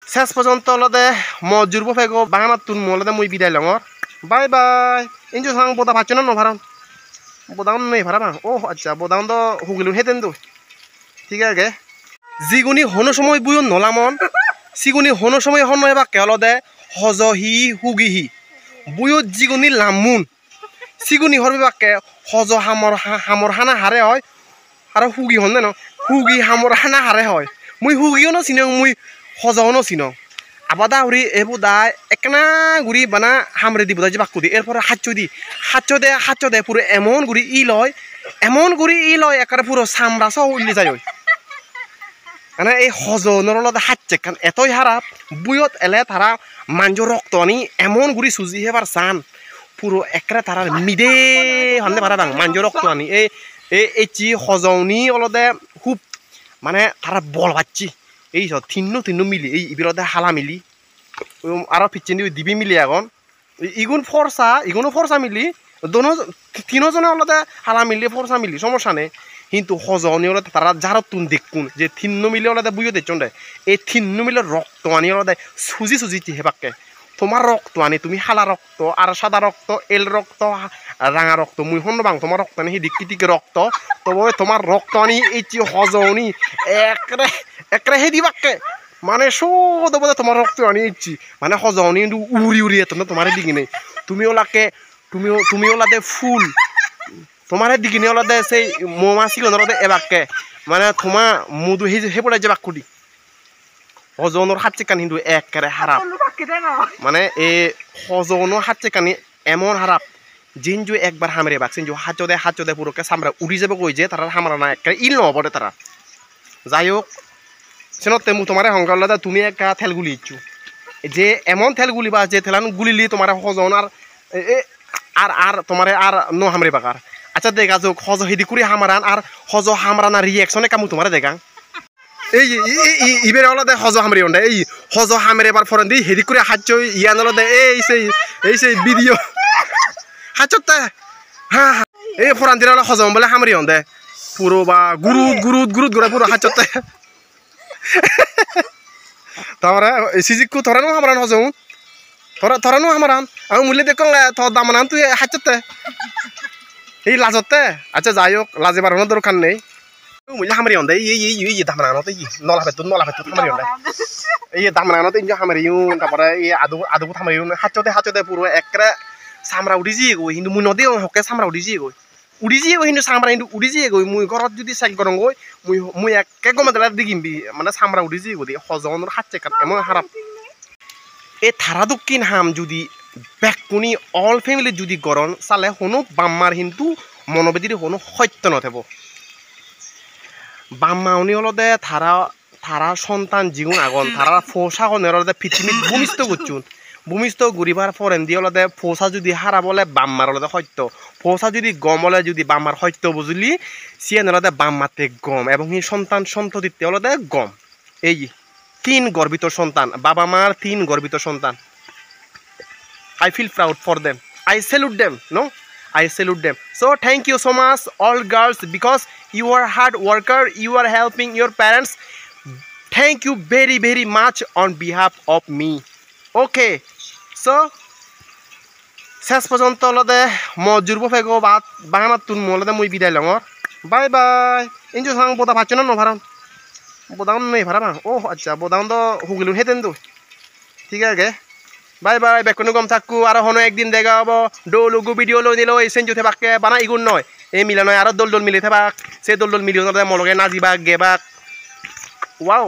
শেষ পর্যন্ত হলদে মজুরবো ফেগো বাহানার তুন মলদে মুই বিদায় লঙর বাই বাই ইনজু সাং বোদা ভাচ্ছ না ভারান বোদাম নেই ভাড়া না ও আচ্ছা বোদাম তো হুগলু হেতেন তো ঠিক আছে যিগুনি হনো সময় বুয়ো নলামন সিগুনি হনো সময় হন এবার কেলদে হজহি হুগিহি বুয়ো যিগুনি লামুন সিগুনি হরবে বাক্যে হজ হামর হানা হারে হয় আর হুগি হন ন হুগি হামর হানা হারে হয় মুই হুগিও ন চিনং মুই হজও ন চিনং আবাদা উড়ি এবু দায় একনা গুড়ি বানা হামরে দি বোধা যে বাক্য দি এরপরে হাচ্চ দে পুরো এমন গুড়ি ই লয় একারে পুরো সামরা সহ উল্লি যায় মানে এই হজনের হাচ্চে কারণ এতই হারাপ বুয়ত এলে তারা মাঞ্জ রক্ত আনি এমন গুড়ি সুজি হেবার চান পুরো একরে তারা মিদে হামনে পারা বাং মাঞ্জ রক্ত আনি এই চি হজনি অলদে খুব মানে তারা বল পাচ্ছি এই সব তিন্ন মিলি এই বিরদে হালা মিলি আর ফিচেন দিবি মিলি এখন ইগুনো ফর্সা মিলি তিনজনে অলদে হালা মিলি ফর্সা মিলি সমস্যা নেই কিন্তু হজনি অলদে তারা যারা তুন দেখুন যে তিন্ন মিলি অলদে বুঝিয়ে দেখছেন দে এই তিন্ন মিলের রক্ত আনি অলদে সুজি হেবাকে তোমার রক্ত আনি তুমি হালা রক্ত আর সাদা রক্ত এল রক্ত রাঙা রক্ত মুই হন বাং তোমার রক্ত আনি সেই দিকে রক্ত তবে তোমার রক্ত আনি এই চি হজনি একরে হে দিবাকে মানে সদ বোধ তোমার রক্ত আনি ইচ্ছি মানে হজনি কিন্তু উড়ি এত না তোমার দিকে নেই তুমি ওলাদে ফুল তোমার দিকে নেই ওলাদে সেই মৌমাছি ওলাদে এবাকে মানে তোমার মধু হে পড়ে যে বাক্যটি হজনের হাত চেকানি কিন্তু একেবারে হারাপ মানে এই হজনের হাত চেকানি এমন হারাপ জিনজু একবার হামরে বাক সিনজু হাচ্চ দে পুরোকে সামরা উড়ি যাবে কই যে তারা হামরা না একেবারে ইল নবরে তারা যাই হোক সেনতে মু তোমার হংকার তুমি একটা থেল গুলি ইচ্ছু যে এমন থেল গুলি বা যে থেলান গুলিলি তোমার হজন আর তোমার আর ন হামরে বাকার আচ্ছা দেখা যোগ হজ হিদি করে হামরান আর হজ হামরানা রিয়েকশনে কামু তোমার দেখা এই ইবের অলদে হজ হামরি ওন্ডা এই হজ হামরে বার ফরন দি হেদি করে হাচ্চ ইয়ান অলদে এই সেই ভিডিও হাচ্চতে হ্যাঁ এই ফরান দিরা হজ বলে হামরি ওন্ডে পুরো বা গুরুত গুড়া পুরো হাচ্চতে তারপরে সিজিকু থরানো হামরান হজ থরানো হামরান আমি মুলে দেখুন তোর দামানান তুই হাচ্চতে এই লাজতে আচ্ছা যাই হোক লাজে বাড়ানোর দরকার নেই মুলে হামরি ওন্ডে এই দামানানো তো নলা ফেতুন হামরি ওন্ডে এই দামানানো তো হামরি তারপরে এই আদু হামরি হাচ্চতে পুরো একরে সামরা উঠি যাই গই কিন্তু মুই নদী হকে সামরা উঠি যাই গই কিন্তু সামরা কিন্তু উঠি যাই গই মুই ঘরত যদি চেক করং গই মুই একে গমে দেখিম মানে সামরা উঠি যাই গই হজনের হাত চেক এমন হারাপ এই থারা দক্ষিণ হাম যদি ব্যাকুনি অল ফ্যামিলি যদি গরণ চালে কোনো বাম্মার কিন্তু মনোবেদীর কোনো সত্য নথেব বাম্মাউনি হলদে থারা সন্তান জীবন আগন থারা ফোসা হনের পৃথিবীত ভূমিষ্ঠ ঘুরিবার ফরেন দিয়ে হলদে ফোসা যদি হারা বলে বাম্মার হলদে সত্য ফোসা যদি গম হলে যদি বাম্মার সত্য বুঝলি সিয়ান হলদে বাম্মাতে গম এবং এই সন্তান সন্ততিতে হলদে গম এই 3 গর্বিত সন্তান বাবা মার 3 গর্বিত সন্তান I feel proud for them. I salute them. No, I salute them. So thank you so much, all girls, because you are hard worker. You are helping your parents. Thank you very much on behalf of me. Okay. So শেষ পর্যন্ত লদে মজুরবো ফেগো বাহানার তুন মলদে মুই বিদায় লঙর bye bye ইনজু সাং বোদা ভাচ্ছ না Varane বোদাম নেই ভাড়া না ও আচ্ছা বোদাম তো হুগলু হেতেন তো ঠিক আছে বাই বাই বেকনো গম থাকু আর হনো একদিন দেখা হবো ডোলুগু ভিডিও লো নিলো এই সেঞ্জু থেবাকে বানা ইগুন নয় এই মিলা নয় আর দোল মিলি থেবাক সে দোল মিলিও মলগে নাজিবাক গেবাক ওয়াও